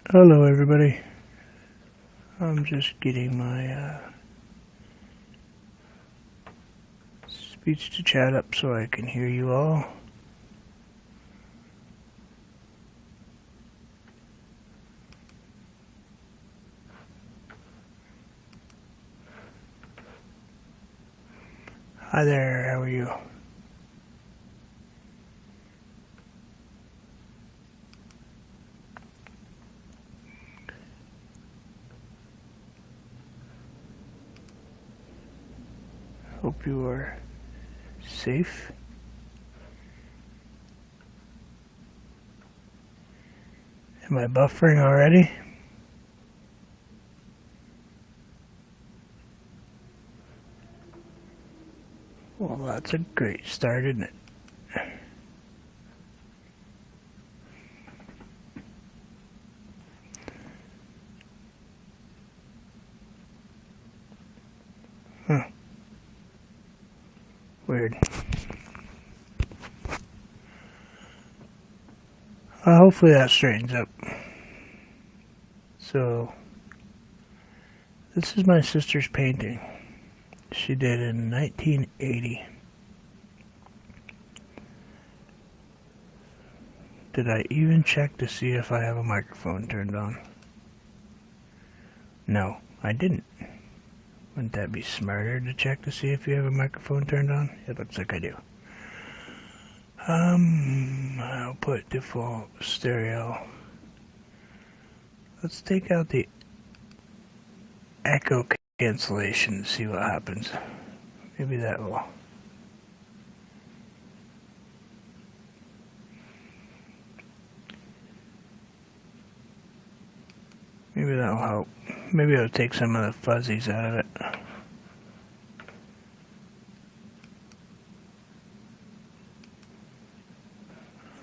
Hello everybody, I'm just getting my speech to chat up so I can hear you all. Hi there, how are you? Hope you are safe. Am I buffering already? Well, that's a great start, isn't it? Huh. Weird. Hopefully that straightens up. So, this is my sister's painting. She did in 1980. Did I even check to see if I have a microphone turned on? No, I didn't. Wouldn't that be smarter to check to see if you have a microphone turned on? It looks like I do. I'll put default stereo. Let's take out the echo cancellation and see what happens. Maybe that will. Maybe that'll help. Maybe it'll take some of the fuzzies out of it.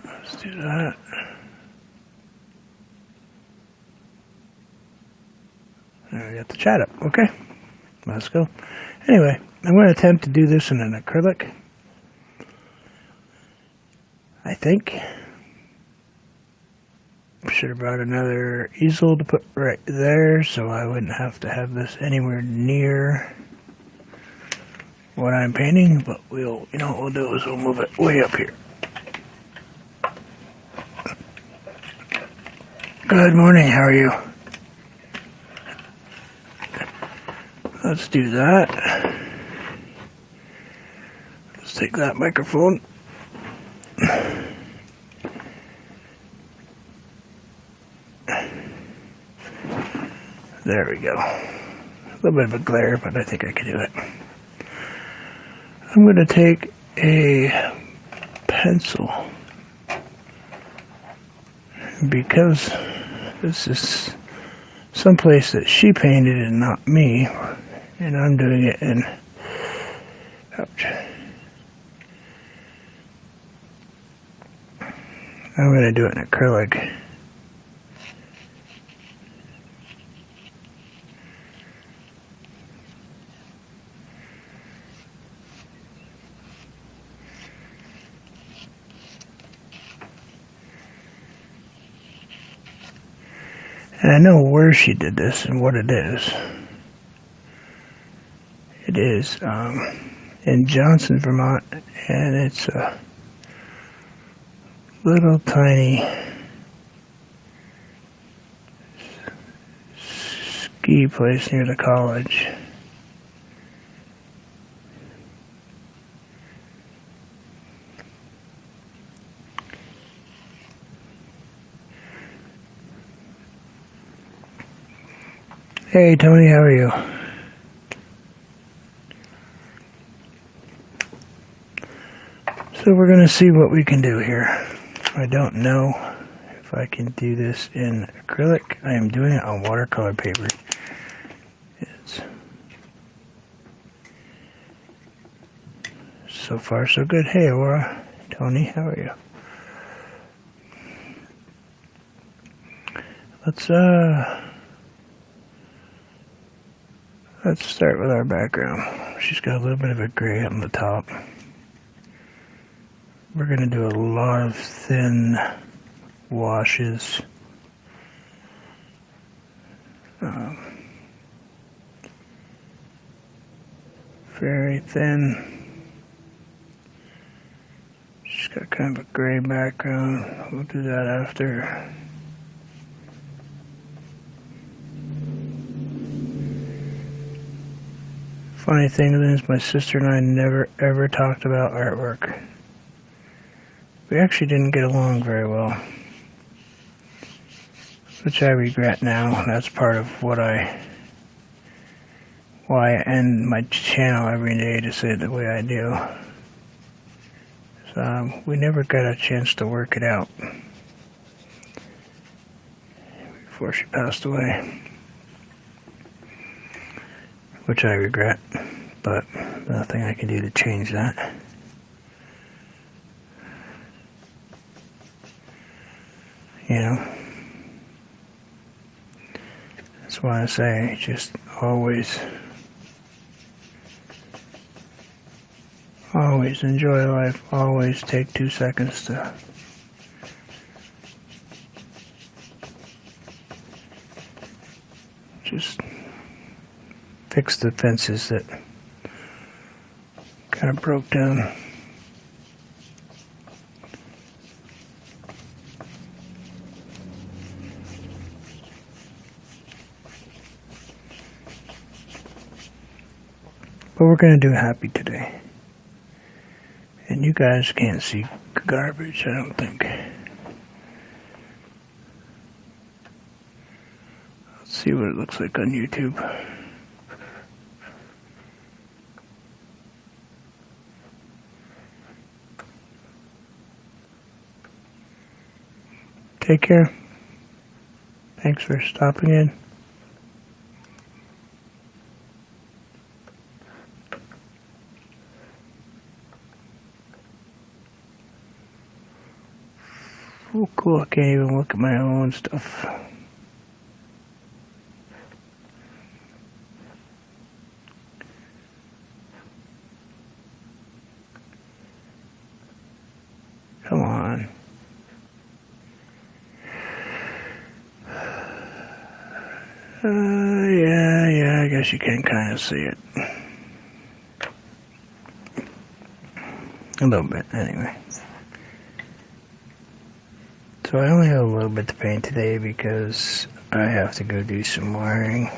Let's do that. There, we got the chat up. Okay, let's go. Anyway, I'm going to attempt to do this in an acrylic. I think. Should have brought another easel to put right there so I wouldn't have to have this anywhere near what I'm painting, but you know what we'll do is we'll move it way up here. Good morning, how are you? Let's do that. Let's take that microphone. There we go. A little bit of a glare, but I think I can do it. I'm going to take a pencil, because this is someplace that she painted and not me, and I'm doing it in, ouch. I'm going to do it in acrylic. And I know where she did this and what it is. It is in Johnson, Vermont, and it's a little tiny ski place near the college. Hey Tony, how are you? So we're going to see what we can do here. I don't know if I can do this in acrylic. I am doing it on watercolor paper. So far so good. Hey Aurora, Tony, how are you? Let's start with our background. She's got a little bit of a gray on the top. We're going to do a lot of thin washes very thin. Just got kind of a gray background. We'll do that after. Funny thing is, my sister and I never ever talked about artwork. We actually didn't get along very well, which I regret now. That's part of why I end my channel every day to say it the way I do. So we never got a chance to work it out before she passed away, which I regret, but nothing I can do to change that. You know, that's why I say just always enjoy life. Always take 2 seconds to just fix the fences that kind of broke down. But we're going to do happy today. And you guys can't see garbage, I don't think. Let's see what it looks like on YouTube. Take care. Thanks for stopping in. Oh, cool. I can't even look at my own stuff. Come on. Yeah, I guess you can kind of see it. A little bit, anyway. So I only have a little bit to paint today because I have to go do some wiring.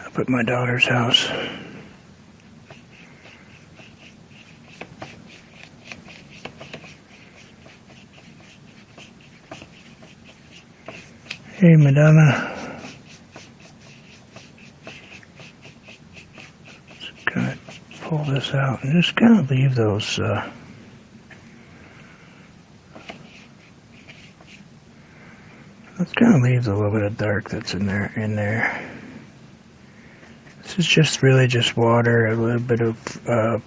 Up at my daughter's house. Hey, Madonna. Just gonna pull this out and just kind of leave those, let's kind of leave a little bit of dark that's in there. This is just really just water, a little bit of,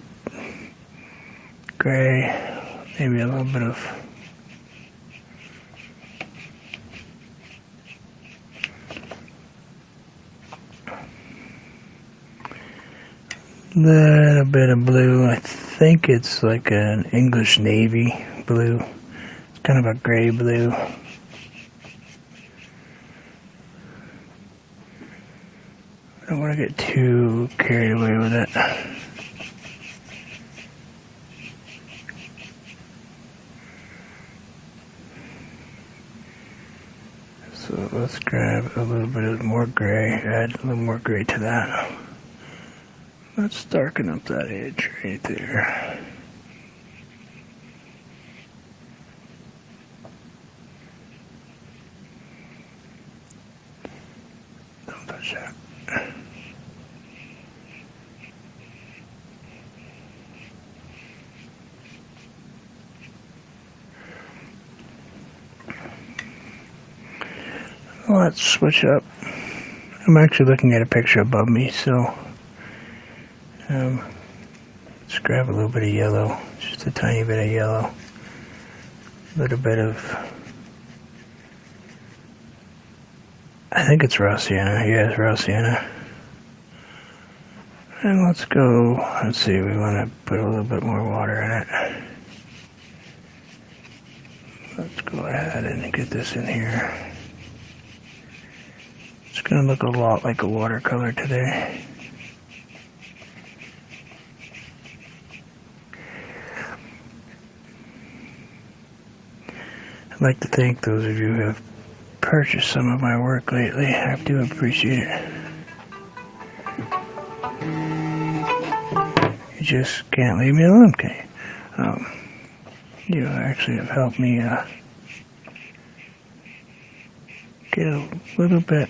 gray, maybe a little bit of little bit of blue. I think it's like an English Navy blue. It's kind of a gray blue. I don't want to get too carried away with it. So let's grab a little bit of more gray, add a little more gray to that. Let's darken up that edge right there. Don't touch that. Let's switch up. I'm actually looking at a picture above me, so let's grab a little bit of yellow, just a tiny bit of yellow, a little bit of, I think it's raw sienna, yeah, it's raw sienna. And let's see, we want to put a little bit more water in it. Let's go ahead and get this in here. Let's Gonna look a lot like a watercolor today. I'd like to thank those of you who have purchased some of my work lately. I do appreciate it. You just can't leave me alone, okay? You actually have helped me get a little bit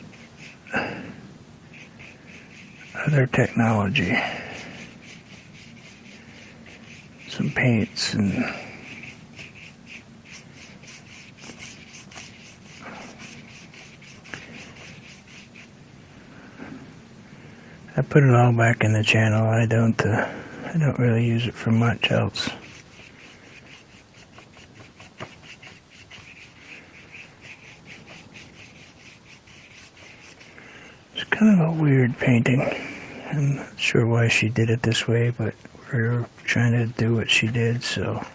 other technology, some paints, and I put it all back in the channel. I don't really use it for much else. It's kind of a weird painting. I'm not sure why she did it this way, but we're trying to do what she did, so.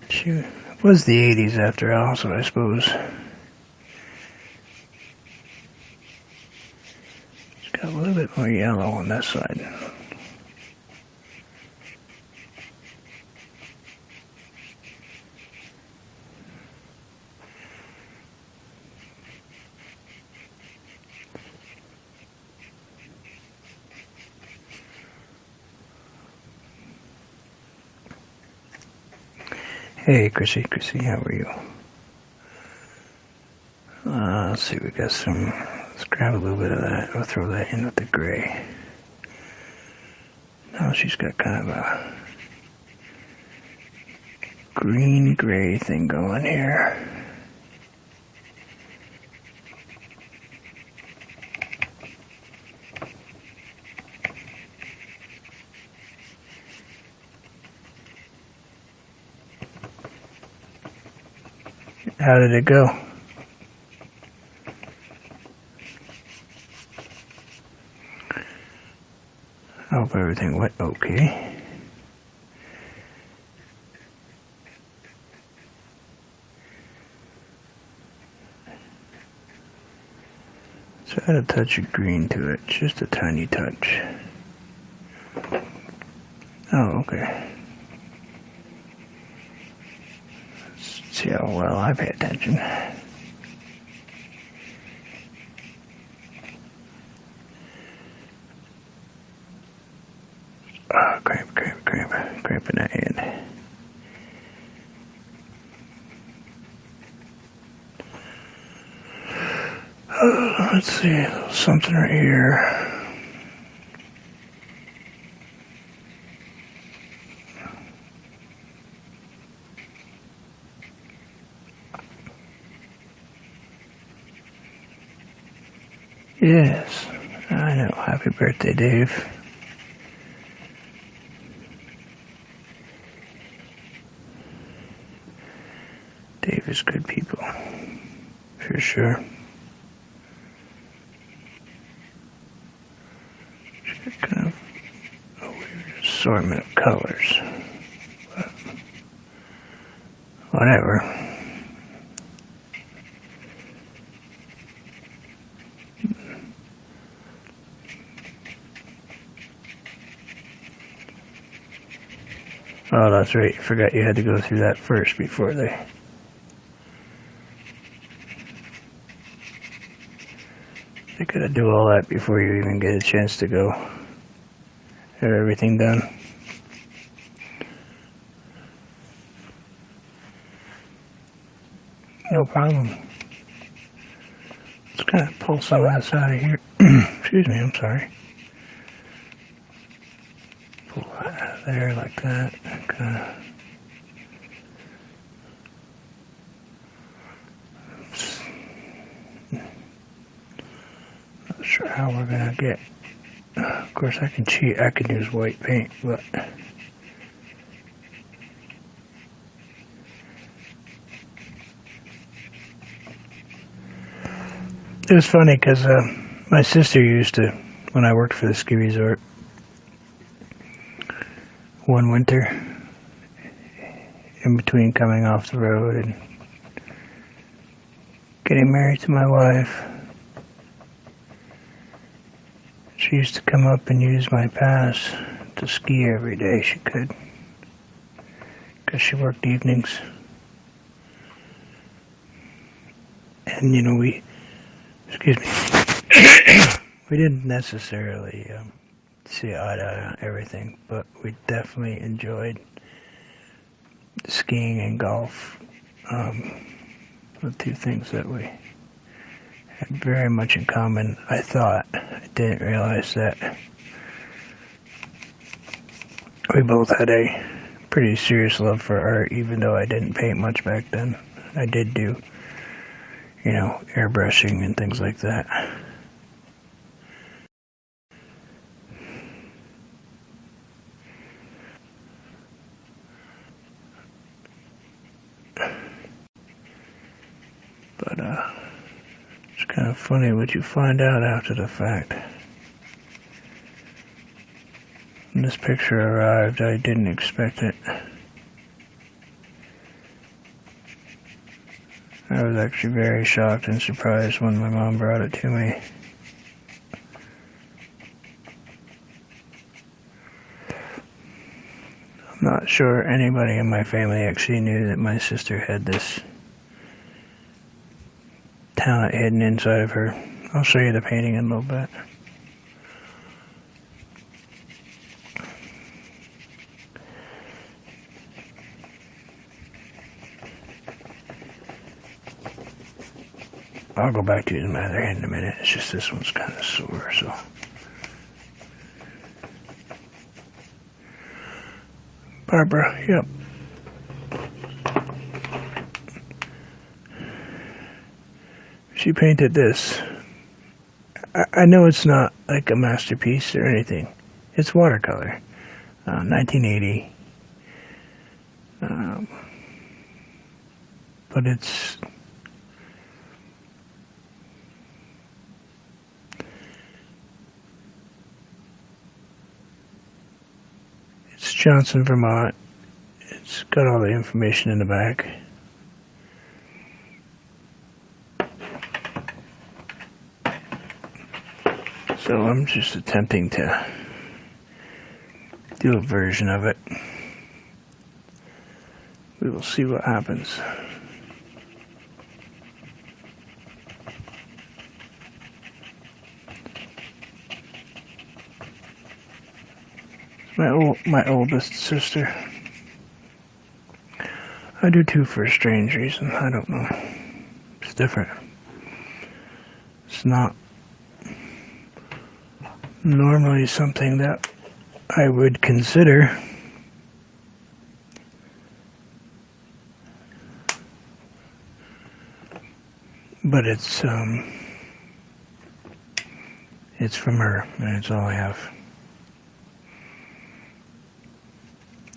It was the 80s after all, so I suppose. It's got a little bit more yellow on this side. Hey, Chrissy, how are you? Let's see, we got some, let's grab a little bit of that, we'll throw that in with the gray. Now she's got kind of a green-gray thing going here. How did it go? I hope everything went okay. So add a touch of green to it, just a tiny touch. Oh, okay. See how well I pay attention. Oh, cramping that in. Let's see, something right here. Yes, I know. Happy birthday, Dave. Dave is good people, for sure. She's got kind of a weird assortment of colors, but whatever. Oh, that's right. Forgot you had to go through that first before they... They gotta do all that before you even get a chance to go have everything done. No problem. Let's kind of pull some of this out of here. Excuse me, I'm sorry. Pull that out of there like that. Kind of. Not sure how we're gonna get. Of course, I can cheat. I can use white paint, but. It was funny because my sister used to, when I worked for the ski resort, one winter, in between coming off the road and getting married to my wife. She used to come up and use my pass to ski every day she could, because she worked evenings. And, we didn't necessarily see eye to eye on everything, but we definitely enjoyed skiing and golf. The two things that we had very much in common, I thought. I didn't realize that we both had a pretty serious love for art, even though I didn't paint much back then. I did do, airbrushing and things like that. But, it's kind of funny what you find out after the fact. When this picture arrived, I didn't expect it. I was actually very shocked and surprised when my mom brought it to me. I'm not sure anybody in my family actually knew that my sister had this talent hidden inside of her. I'll show you the painting in a little bit. I'll go back to my other hand in a minute. It's just this one's kind of sore, so. Barbara, yep. She painted this. I know it's not like a masterpiece or anything. It's watercolor. 1980. But it's Johnson, Vermont. It's got all the information in the back. So I'm just attempting to do a version of it. We will see what happens. My oldest sister. I do too for a strange reason. I don't know. It's different. It's not normally something that I would consider. But it's from her, and it's all I have.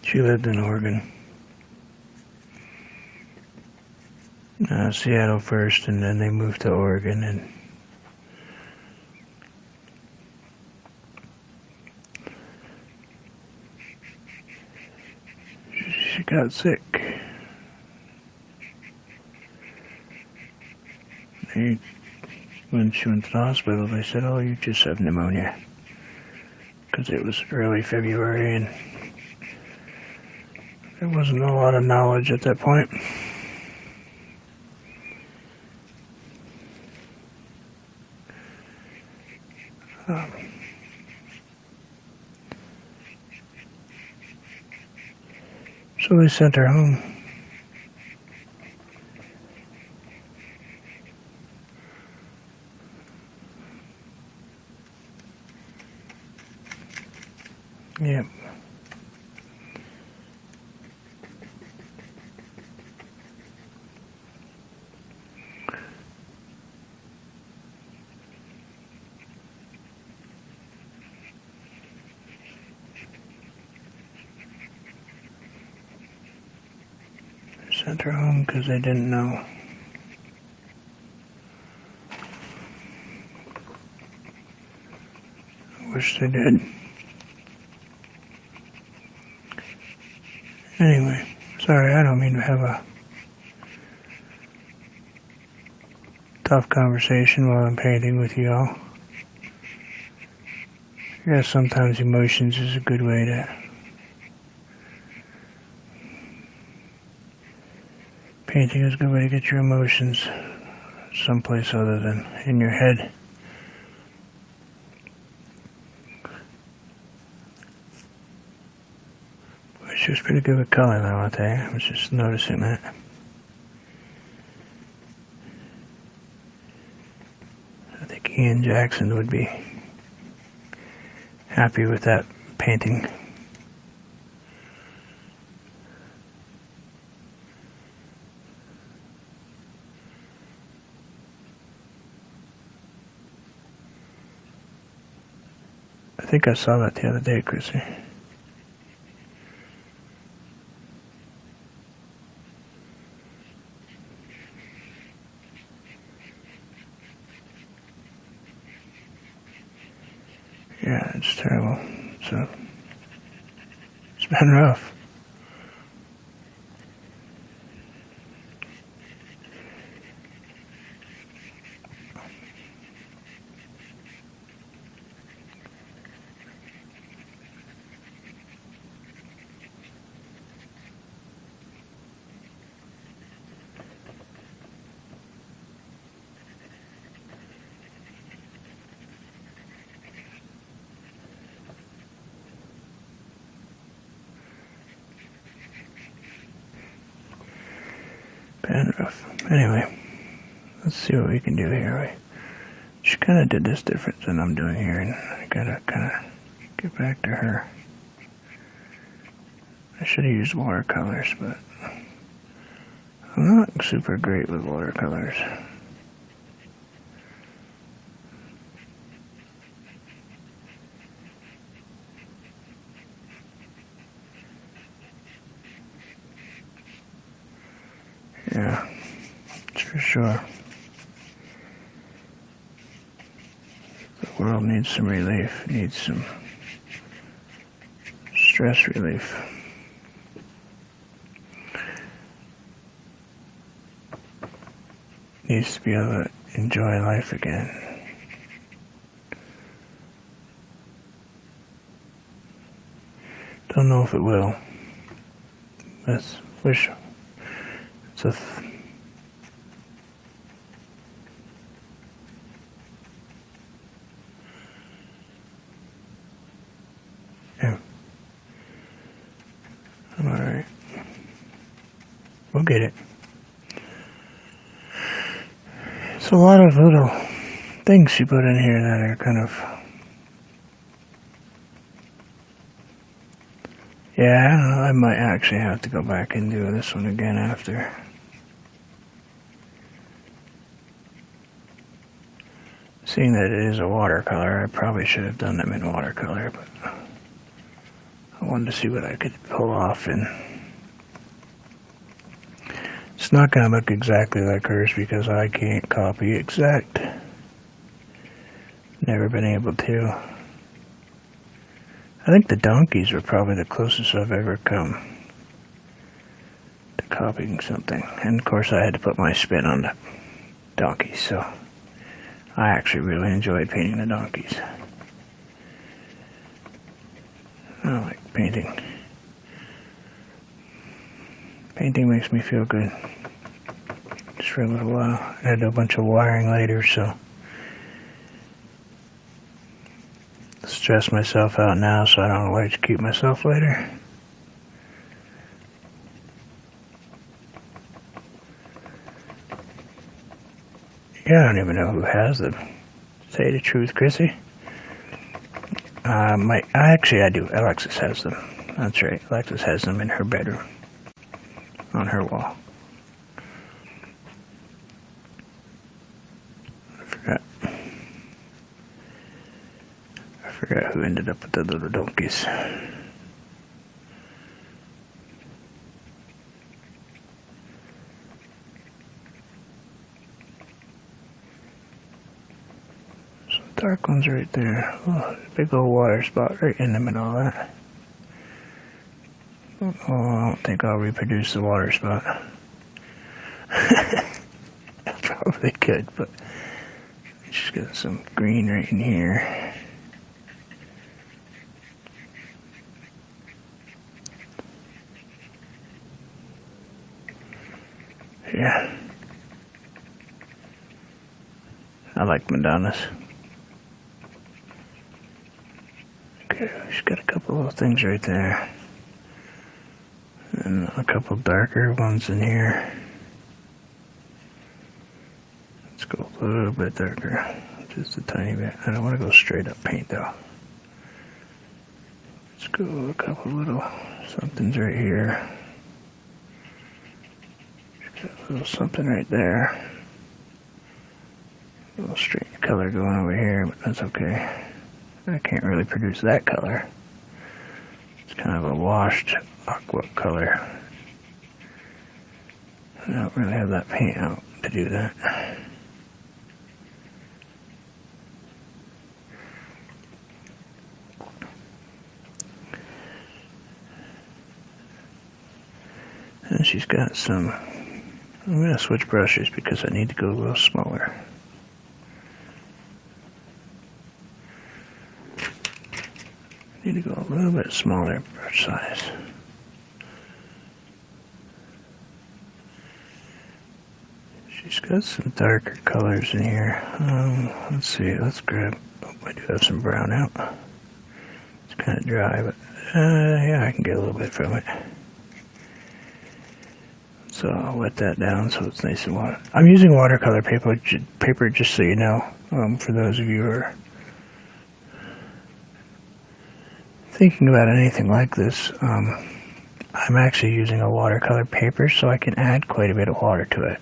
She lived in Oregon. Seattle first, and then they moved to Oregon, and she got sick. When she went to the hospital, they said, "Oh, you just have pneumonia," because it was early February, and there wasn't a lot of knowledge at that point. So they sent her home. Yep. Sent her home because they didn't know. I wish they did. Anyway, Sorry, I don't mean to have a tough conversation while I'm painting with you all. Yeah, sometimes emotions is a good way to painting is a good way to get your emotions someplace other than in your head. Which was pretty good with color though, I'll tell you. I was just noticing that. I think Ian Jackson would be happy with that painting. I think I saw that the other day, Chrissy. Yeah, it's terrible. It's been rough. Been rough. Anyway, let's see what we can do here. She kind of did this different than I'm doing here, and I gotta kind of get back to her. I should have used watercolors, but I'm not super great with watercolors. Yeah, it's for sure. The world needs some relief, needs some stress relief. Needs to be able to enjoy life again. Don't know if it will. Let's wish. It's a yeah. I'm alright. We'll get it. It's a lot of little things she put in here that are kind of... Yeah, I don't know. I might actually have to go back and do this one again after. Seeing that it is a watercolor, I probably should have done them in watercolor, but I wanted to see what I could pull off, and it's not going to look exactly like hers because I can't copy exact. Never been able to. I think the donkeys were probably the closest I've ever come to copying something. And of course I had to put my spin on the donkeys, so I actually really enjoyed painting the donkeys. I like painting. Painting makes me feel good. Just for a little while. I had a bunch of wiring later, so stress myself out now so I don't electrocute myself later. Yeah, I don't even know who has them. Say the truth, Chrissy. Actually, I do. Alexis has them. That's right. Alexis has them in her bedroom. On her wall. I forgot who ended up with the little donkeys. Dark one's right there. Oh, big old water spot right in the middle of that. Oh, I don't think I'll reproduce the water spot. I probably could, but just got some green right in here. Yeah. I like Madonnas. Okay, she's got a couple little things right there. And a couple darker ones in here. Let's go a little bit darker. Just a tiny bit. I don't want to go straight up paint though. Let's go a couple little somethings right here. Got a little something right there. A little straight color going over here, but that's okay. I can't really produce that color. It's kind of a washed aqua color. I don't really have that paint out to do that. And she's got some, I'm going to switch brushes because I need to go a little smaller. I need to go a little bit smaller brush size. She's got some darker colors in here. Let's see, let's grab, oh, I do have some brown out. It's kind of dry, but yeah, I can get a little bit from it. So I'll wet that down so it's nice and water. I'm using watercolor paper just so you know, for those of you who are thinking about anything like this. I'm actually using a watercolor paper so I can add quite a bit of water to it.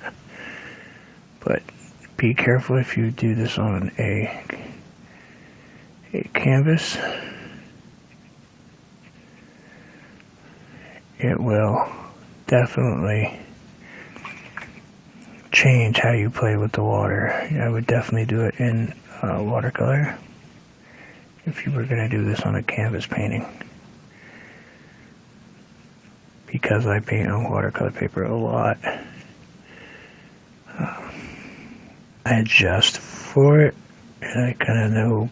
But be careful if you do this on a canvas. It will definitely change how you play with the water. I would definitely do it in watercolor if you were going to do this on a canvas painting. Because I paint on watercolor paper a lot, I adjust for it, and I kind of know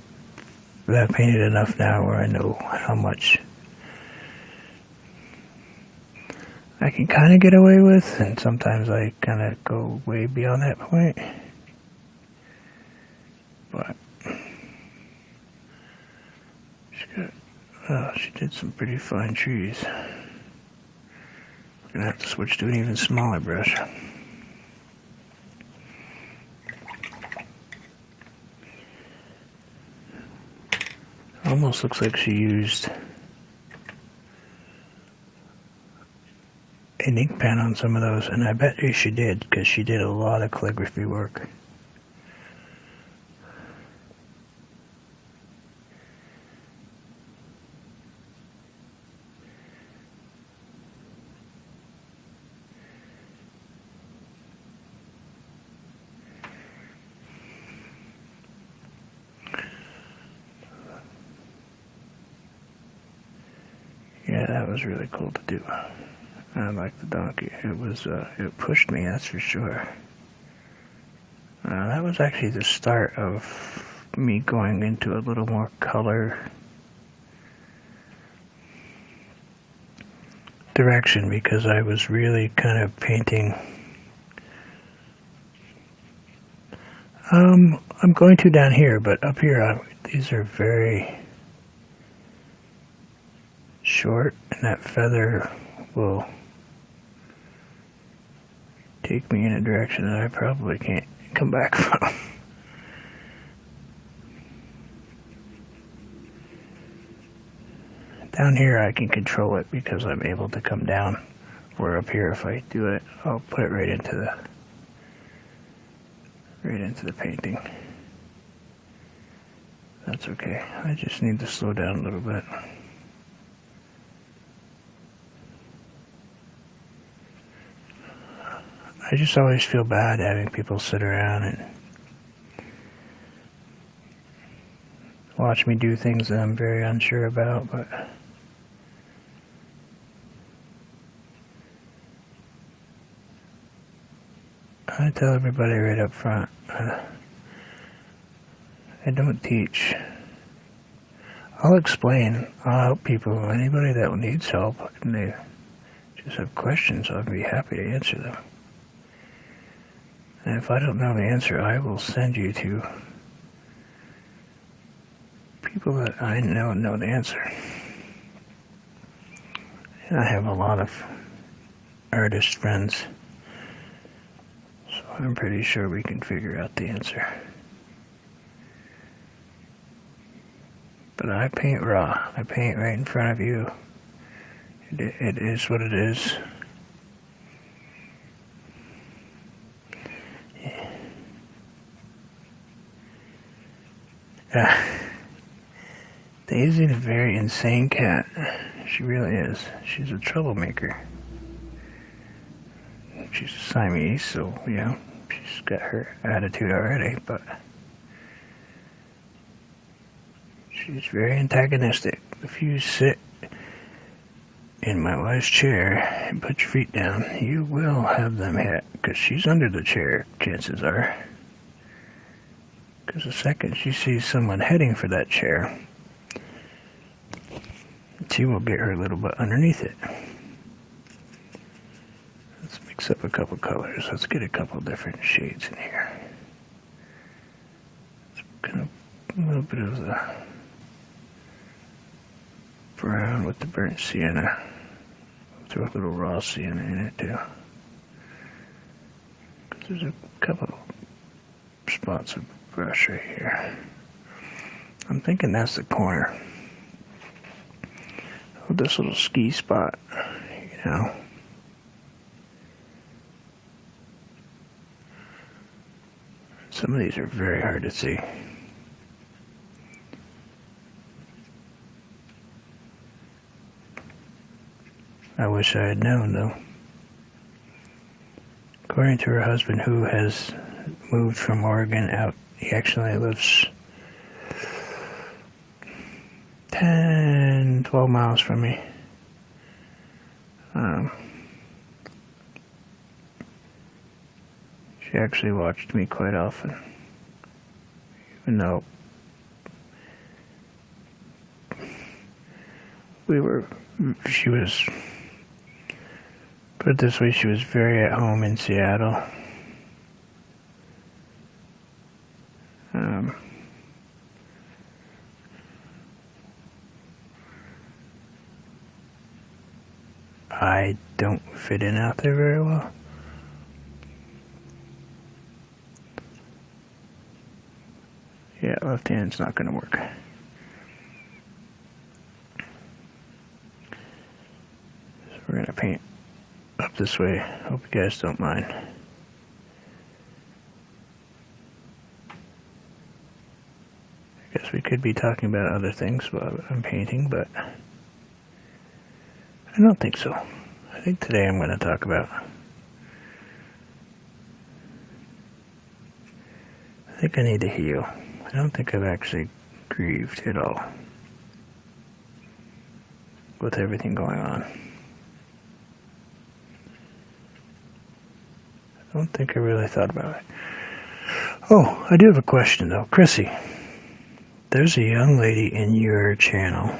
that I've painted enough now where I know how much I can kind of get away with, and sometimes I kind of go way beyond that point. But she did some pretty fine trees. I'm gonna have to switch to an even smaller brush. Almost looks like she used an ink pen on some of those, and I bet you she did, because she did a lot of calligraphy work. Yeah, that was really cool to do. I like the donkey. It was, it pushed me, that's for sure. That was actually the start of me going into a little more color direction, because I was really kind of painting. I'm going to down here, but up here, these are very short, and that feather will take me in a direction that I probably can't come back from. Down here I can control it because I'm able to come down, where up here if I do it, I'll put it right into the painting. That's okay. I just need to slow down a little bit. I just always feel bad having people sit around and watch me do things that I'm very unsure about, but I tell everybody right up front, I don't teach. I'll explain. I'll help people. Anybody that needs help and they just have questions, I'll be happy to answer them. And if I don't know the answer, I will send you to people that I know the answer. And I have a lot of artist friends, so I'm pretty sure we can figure out the answer. But I paint raw. I paint right in front of you. It is what it is. Daisy's a very insane cat. She really is. She's a troublemaker. She's a Siamese, so, you know, she's got her attitude already, but she's very antagonistic. If you sit in my wife's chair and put your feet down, you will have them hit, because she's under the chair, chances are. Because the second she sees someone heading for that chair, she will get her little butt underneath it. Let's mix up a couple colors. Let's get a couple different shades in here. Let's kind of a little bit of the brown with the burnt sienna. Throw a little raw sienna in it too. There's a couple spots of brush right here. I'm thinking that's the corner. Oh, this little ski spot, you know. Some of these are very hard to see. I wish I had known, though. According to her husband, who has moved from Oregon out, he actually lives 10, 12 miles from me. She actually watched me quite often, even though she was, put it this way, she was very at home in Seattle. I don't fit in out there very well. Yeah, left hand's not going to work. So we're going to paint up this way. Hope you guys don't mind. I guess we could be talking about other things while I'm painting, but I don't think so. I think today I'm going to talk about, I think I need to heal. I don't think I've actually grieved at all with everything going on. I don't think I really thought about it. Oh, I do have a question though. Chrissy, there's a young lady in your channel,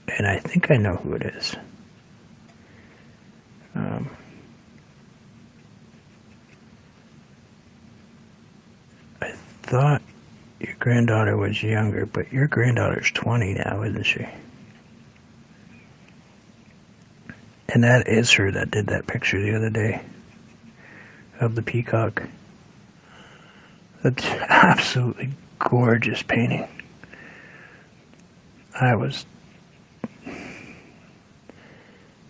and I think I know who it is. I thought your granddaughter was younger, but your granddaughter's 20 now, isn't she? And that is her that did that picture the other day of the peacock. That's absolutely gorgeous painting. I was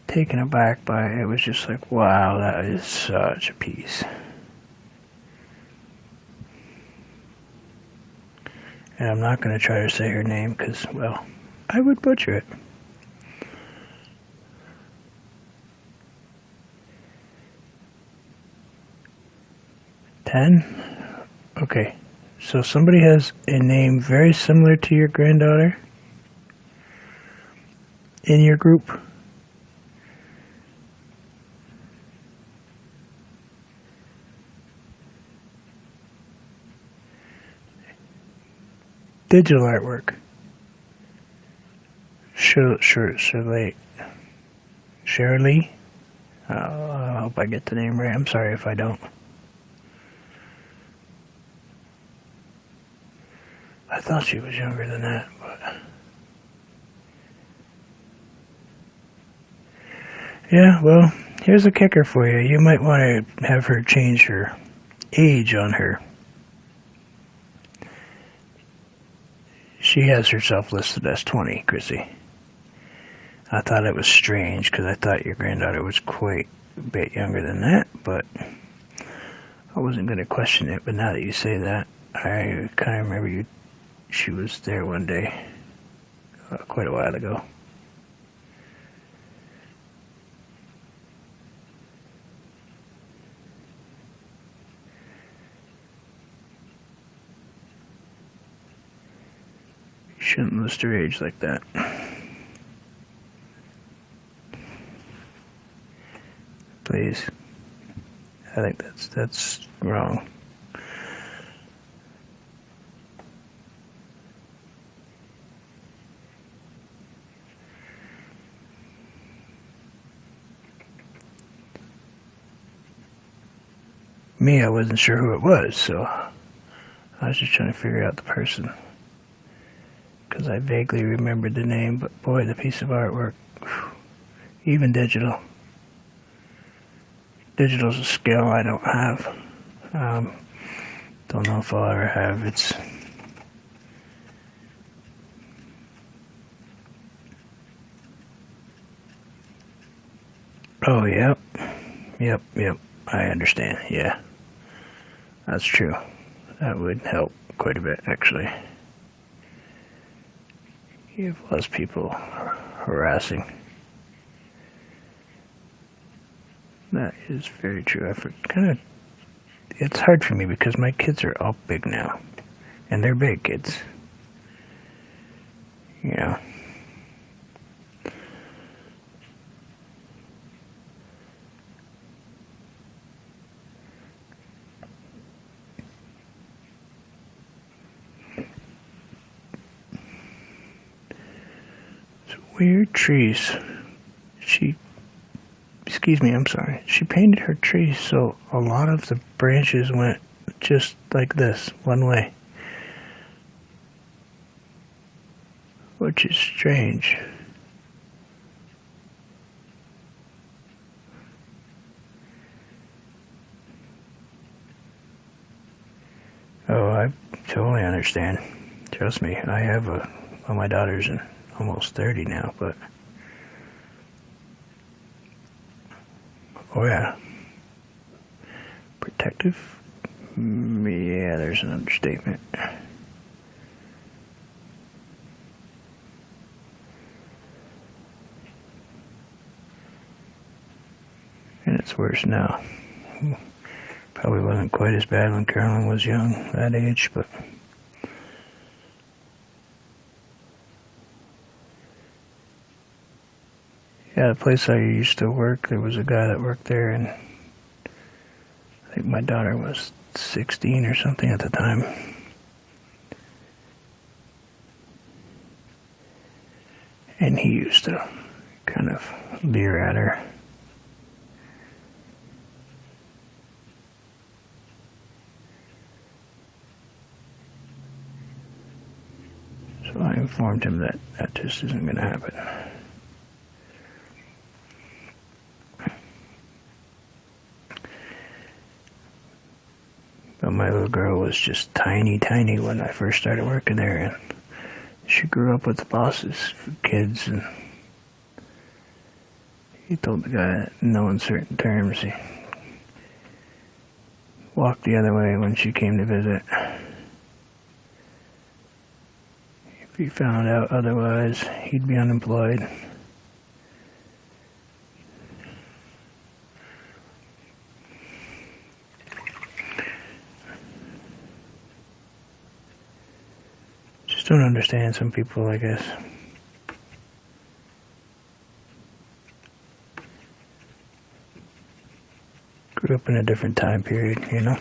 taken aback by it. It was just like, wow, that is such a piece. And I'm not going to try to say her name because, well, I would butcher it. Okay, so somebody has a name very similar to your granddaughter in your group. Digital artwork. Shirley. I hope I get the name right. I'm sorry if I don't. I thought she was younger than that, but... Yeah, well, here's a kicker for you. You might want to have her change her age on her. She has herself listed as 20, Chrissy. I thought it was strange because I thought your granddaughter was quite a bit younger than that, but I wasn't going to question it. But now that you say that, I kind of remember she was there one day, quite a while ago. You shouldn't list her age like that. Please. I think that's wrong. Me, I wasn't sure who it was, so I was just trying to figure out the person. Because I vaguely remembered the name, but boy, the piece of artwork, even digital. Digital's a skill I don't have. Don't know if I'll ever have. It's... Oh, yep. Yep. I understand, yeah. That's true. That would help quite a bit, actually. You have less people harassing. That is very true. It's hard for me because my kids are all big now. And they're big kids. You know. Weird trees. She painted her trees so a lot of the branches went just like this, one way. Which is strange. Oh, I totally understand. Trust me, I have my daughter's almost 30 now, but oh yeah, protective. Yeah, there's an understatement. And it's worse now. Probably wasn't quite as bad when Carolyn was young, that age, but yeah, the place I used to work, there was a guy that worked there, and I think my daughter was 16 or something at the time. And he used to kind of leer at her. So I informed him that that just isn't going to happen. But my little girl was just tiny when I first started working there, and she grew up with the boss's kids, and he told the guy that in no uncertain terms he walked the other way when she came to visit. If he found out otherwise, he'd be unemployed. Just don't understand some people, I guess. Grew up in a different time period, you know?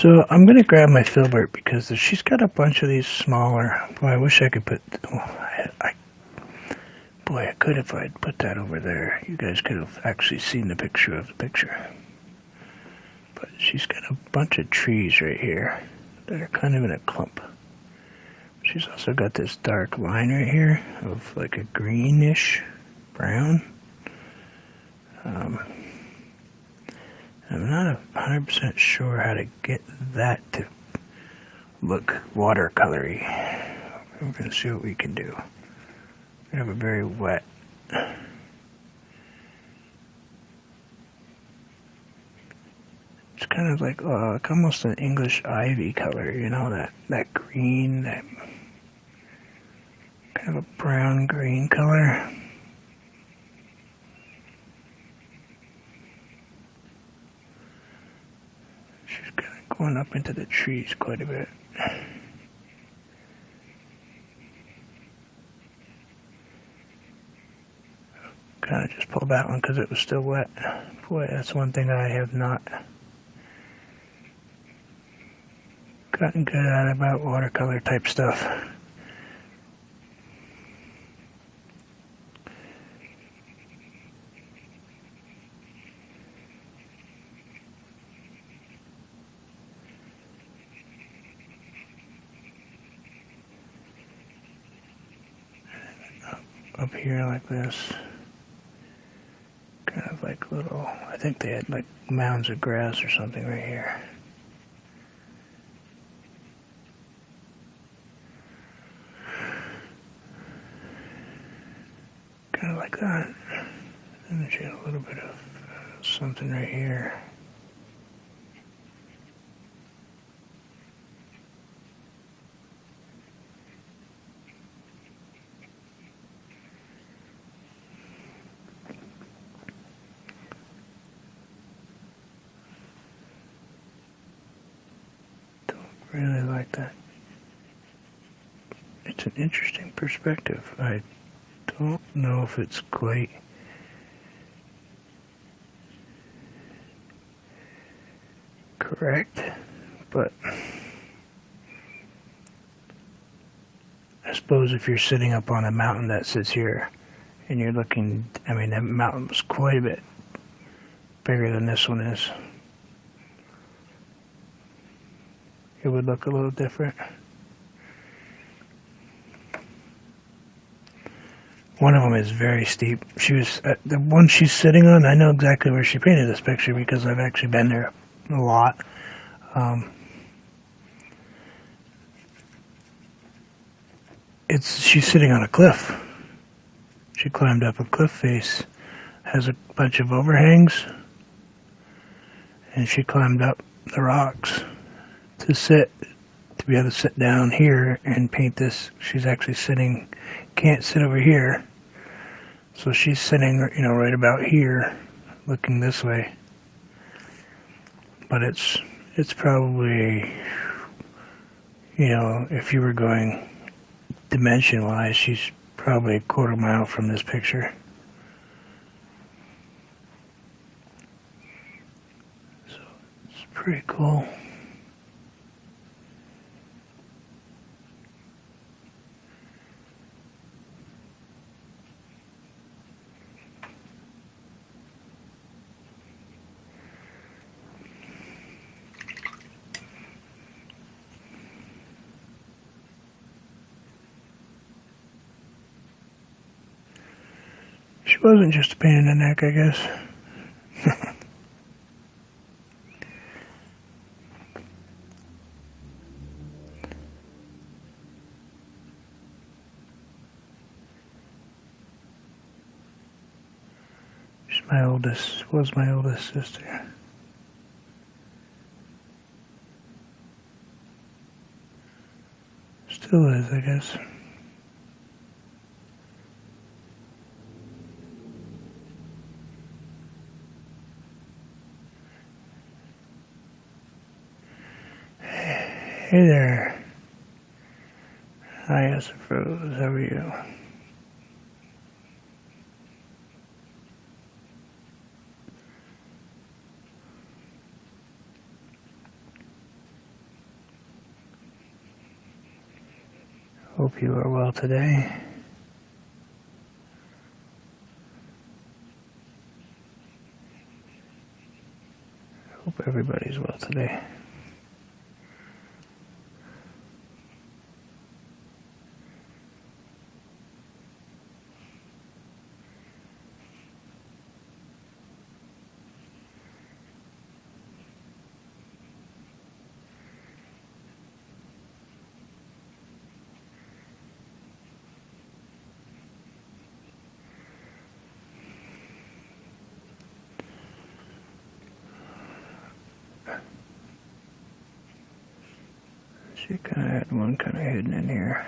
So I'm gonna grab my filbert because she's got a bunch of these smaller. Boy, I wish I could put. Boy, I could if I'd put that over there. You guys could have actually seen the picture of the picture. But she's got a bunch of trees right here that are kind of in a clump. She's also got this dark line right here of like a greenish brown. I'm not 100% sure how to get that to look watercolory. We're going to see what we can do. We have a very wet. It's kind of like almost an English ivy color, you know, that green, that kind of a brown green color. She's kind of going up into the trees quite a bit. Kind of just pulled that one because it was still wet. Boy, that's one thing I have not gotten good at about watercolor type stuff. Up here like this. Kind of like little, I think they had like mounds of grass or something right here. Kind of like that. And then she had a little bit of something right here. Really like that. It's an interesting perspective. I don't know if it's quite correct, but I suppose if you're sitting up on a mountain that sits here and you're looking, I mean, that mountain was quite a bit bigger than this one is. It would look a little different. One of them is very steep. She was the one she's sitting on. I know exactly where she painted this picture because I've actually been there a lot. She's sitting on a cliff. She climbed up a cliff face, has a bunch of overhangs, and she climbed up the rocks to be able to sit down here and paint this. She's actually sitting, can't sit over here, so she's sitting, right about here, looking this way. But it's probably, if you were going dimension-wise, she's probably a quarter mile from this picture. So it's pretty cool. She wasn't just a pain in the neck, I guess. Was my oldest sister. Still is, I guess. Hey there. Hi, Esafrose. How are you? Hope you are well today. Hope everybody's well today. She kind of had one kind of hidden in here.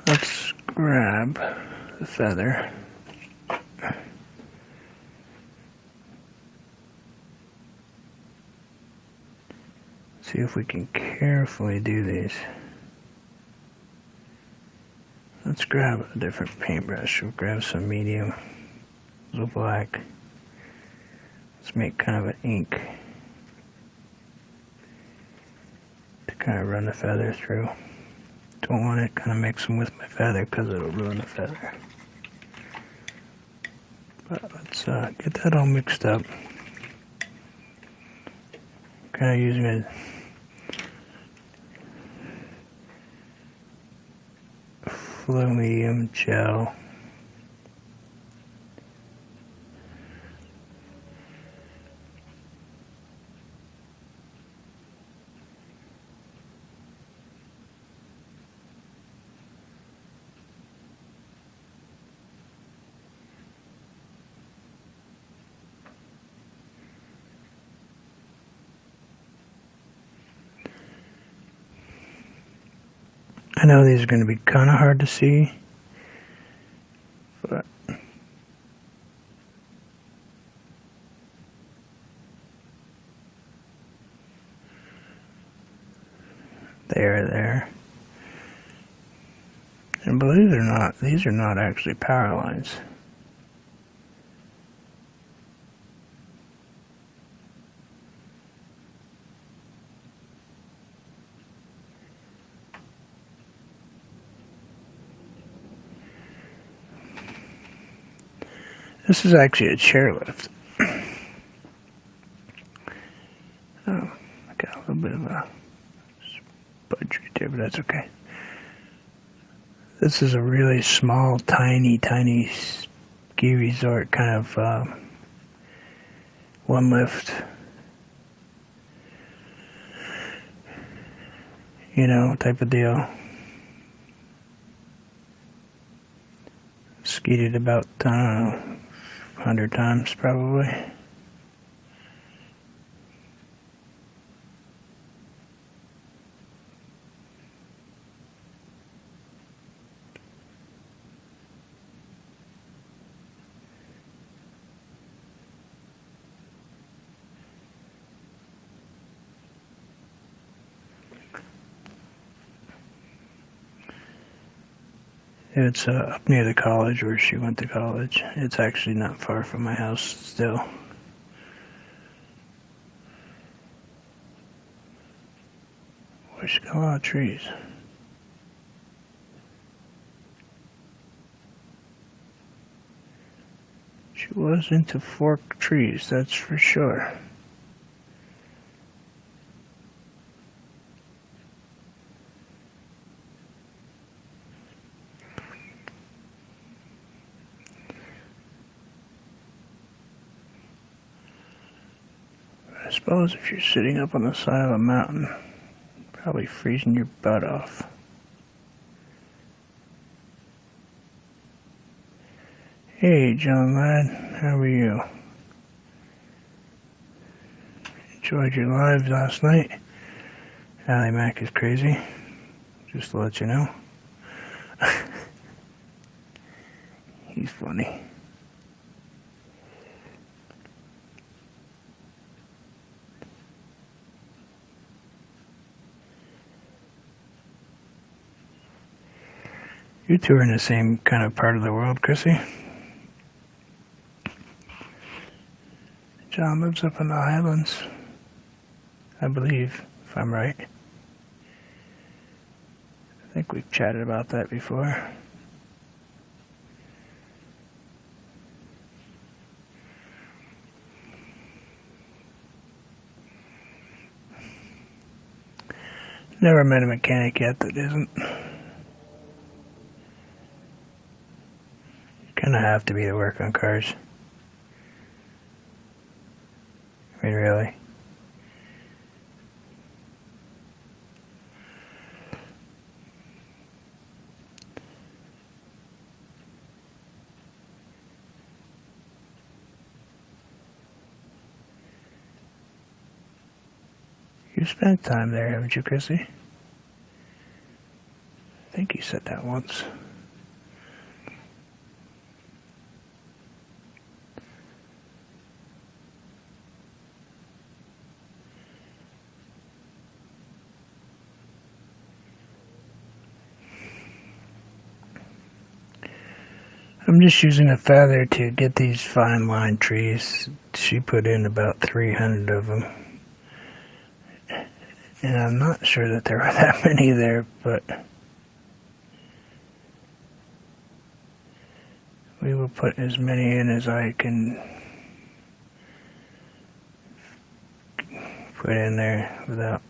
Let's grab the feather. See if we can carefully do these. Let's grab a different paintbrush. We'll grab some medium, a little black. Let's make kind of an ink to kind of run the feather through. Don't want to kind of mix them with my feather because it'll ruin the feather. But let's get that all mixed up. Kind of using a medium gel. I know these are going to be kind of hard to see, but there. And believe it or not, these are not actually power lines. This is actually a chairlift. Oh, I got a little bit of a spudge right there, but that's okay. This is a really small, tiny ski resort kind of one lift, type of deal. Skied it about, 100 times probably. It's up near the college where she went to college. It's actually not far from my house still. Boy, she's got a lot of trees. She was into forked trees, that's for sure. I suppose if you're sitting up on the side of a mountain, probably freezing your butt off. Hey, John lad, how are you? Enjoyed your live last night? Allie Mac is crazy, just to let you know. He's funny. You two are in the same kind of part of the world, Chrissy? John lives up in the Highlands, I believe, if I'm right. I think we've chatted about that before. Never met a mechanic yet that isn't. Kinda have to be to work on cars. I mean, really. You spent time there, haven't you, Chrissy? I think you said that once. I'm just using a feather to get these fine line trees. She put in about 300 of them. And I'm not sure that there are that many there, but we will put as many in as I can put in there without.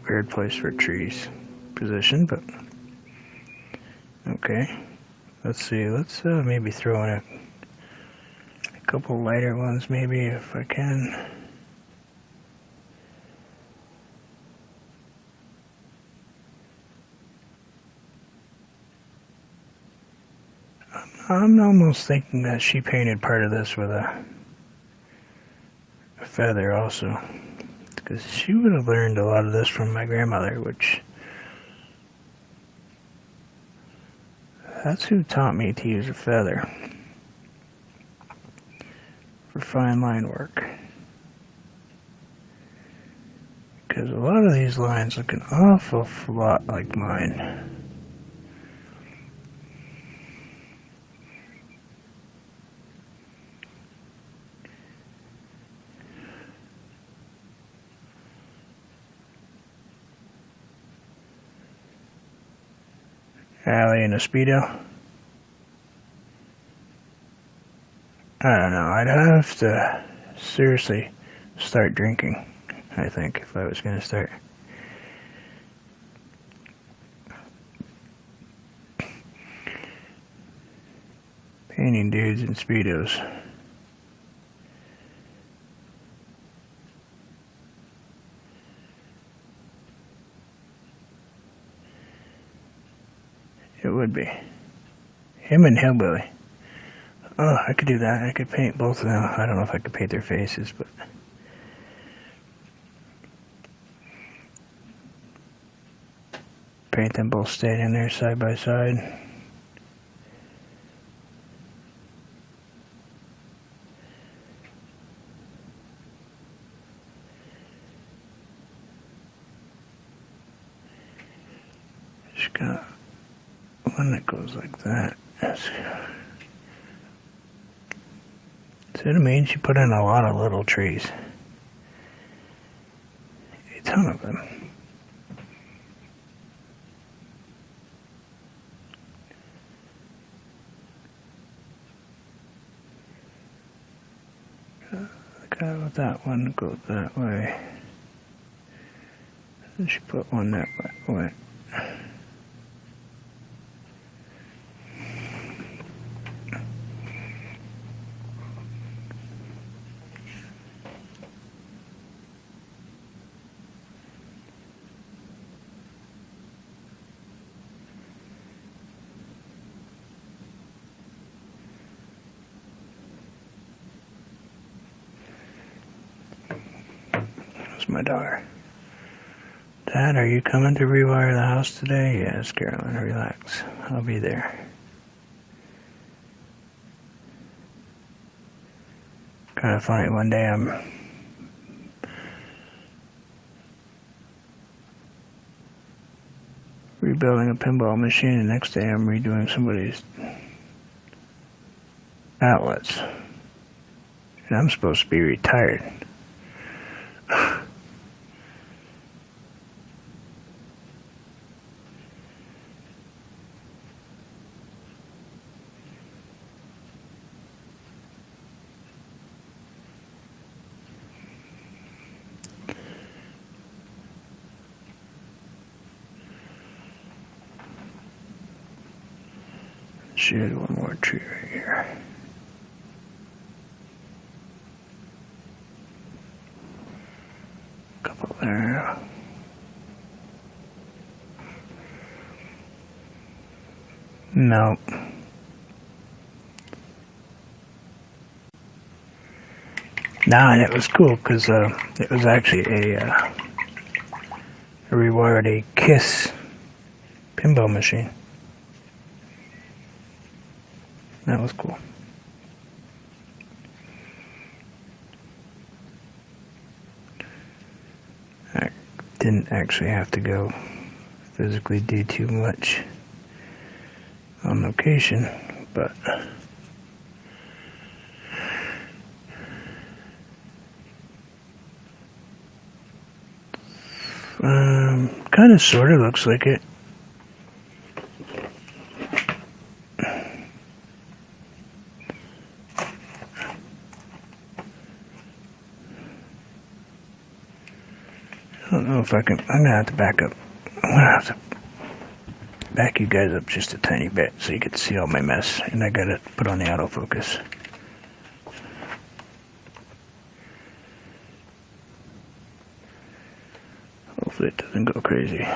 Weird place for trees position, but okay. Let's see. Let's maybe throw in a couple lighter ones, maybe, if I can. I'm almost thinking that she painted part of this with a feather also, because she would have learned a lot of this from my grandmother, which that's who taught me to use a feather for fine line work. Because a lot of these lines look an awful lot like mine. Allie in a Speedo? I don't know. I'd have to seriously start drinking, I think, if I was going to start. Painting dudes in Speedos. It would be. Him and Hillbilly. Oh, I could do that. I could paint both of them. I don't know if I could paint their faces, but paint them both standing there side by side. Just got one that goes like that. See what I mean? She put in a lot of little trees. A ton of them. The guy with that one goes that way. And she put one that way. That's my daughter. Dad, are you coming to rewire the house today? Yes, Carolyn, relax. I'll be there. Kind of funny, one day I'm rebuilding a pinball machine, and the next day I'm redoing somebody's outlets. And I'm supposed to be retired. Shoot, one more tree right here. Couple there. Nope. Nah, and it was cool because it was actually a rewired a KISS pinball machine. That was cool. I didn't actually have to go physically do too much on location, but kind of sort of looks like it. I don't know if I can. I'm gonna have to back up. I'm gonna have to back you guys up just a tiny bit so you can see all my mess. And I gotta put on the autofocus. Hopefully it doesn't go crazy.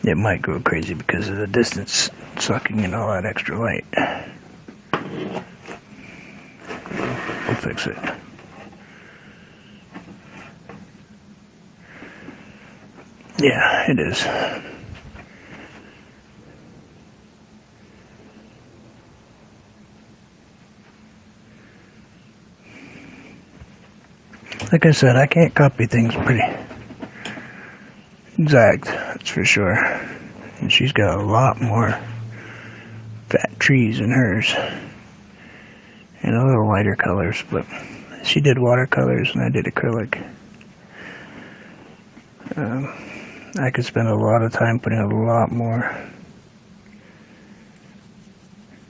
It might go crazy because of the distance sucking in all that extra light. We'll fix it. Yeah, it is. Like I said, I can't copy things pretty exact, that's for sure. And she's got a lot more fat trees in hers. And a little lighter colors, but she did watercolors and I did acrylic. I could spend a lot of time putting a lot more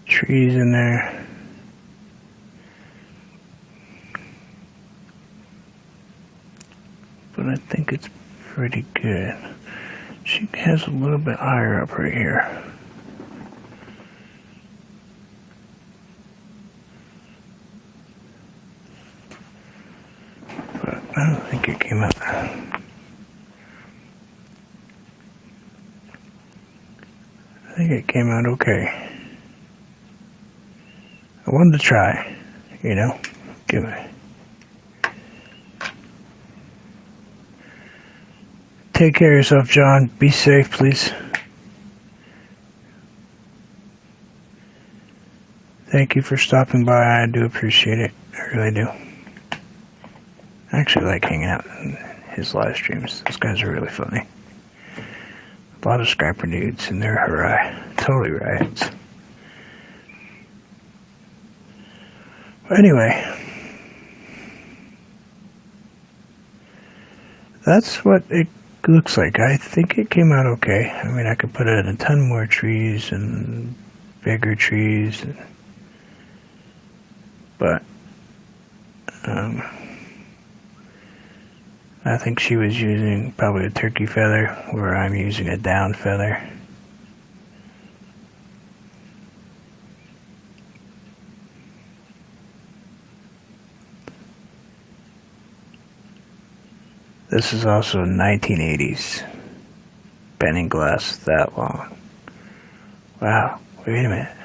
trees in there. But I think it's pretty good. She has a little bit higher up right here. But I don't think it came out. I think it came out okay. I wanted to try, you know, give it. Take care of yourself, John. Be safe, please. Thank you for stopping by. I do appreciate it. I really do. I actually like hanging out in his live streams. Those guys are really funny. A lot of Skyper dudes, and they're totally riots. But anyway, that's what it looks like. I think it came out okay. I mean, I could put in a ton more trees and bigger trees, but I think she was using probably a turkey feather, where I'm using a down feather. This is also 1980s. Bending glass that long. Wow, wait a minute.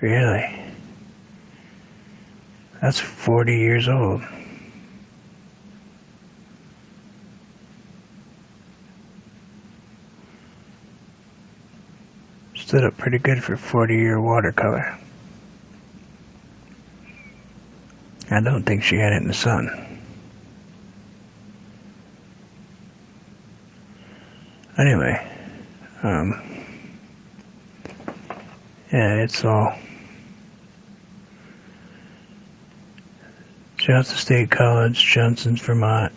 Really? That's 40 years old. Stood up pretty good for 40-year watercolor. I don't think she had it in the sun. Anyway, yeah, it's all Johnson State College, Johnson's, Vermont,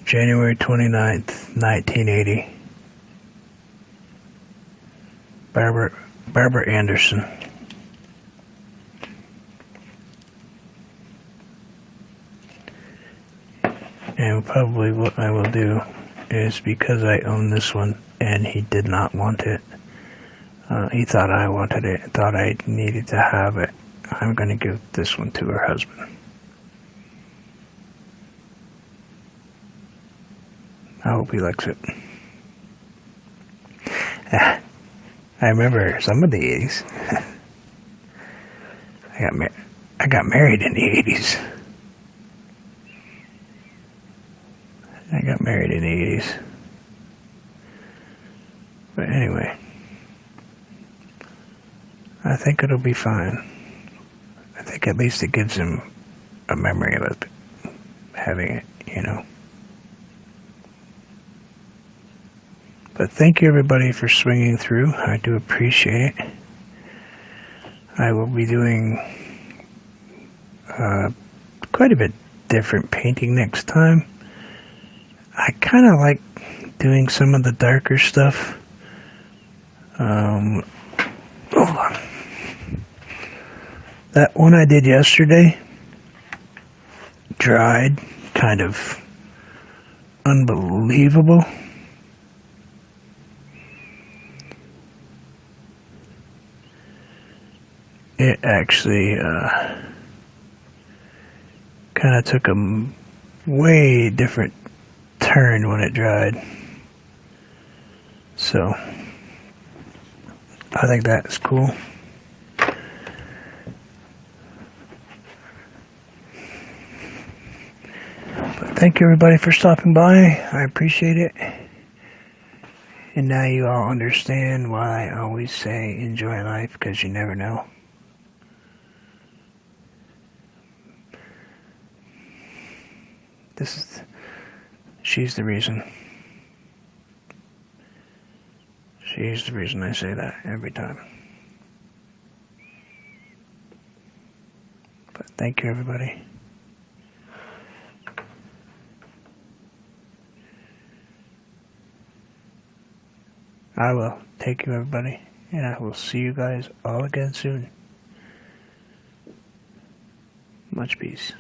January 29th, 1980. Barbara Anderson. And probably what I will do is, because I own this one and he did not want it, he thought I wanted it, thought I needed to have it, I'm going to give this one to her husband. I hope he likes it. I remember some of the 80s. I got married in the 80s. I got married in the 80s. But anyway, I think it'll be fine. I think at least it gives him a memory of it, having it, you know. But thank you everybody for swinging through. I do appreciate it. I will be doing quite a bit different painting next time. I kind of like doing some of the darker stuff. Hold on. That one I did yesterday, dried, kind of unbelievable. It actually kind of took a way different turn when it dried. So I think that's cool. But thank you everybody for stopping by. I appreciate it. And now you all understand why I always say enjoy life, because you never know. She's the reason. She's the reason I say that every time. But thank you, everybody. I will. Take you, everybody. And I will see you guys all again soon. Much peace.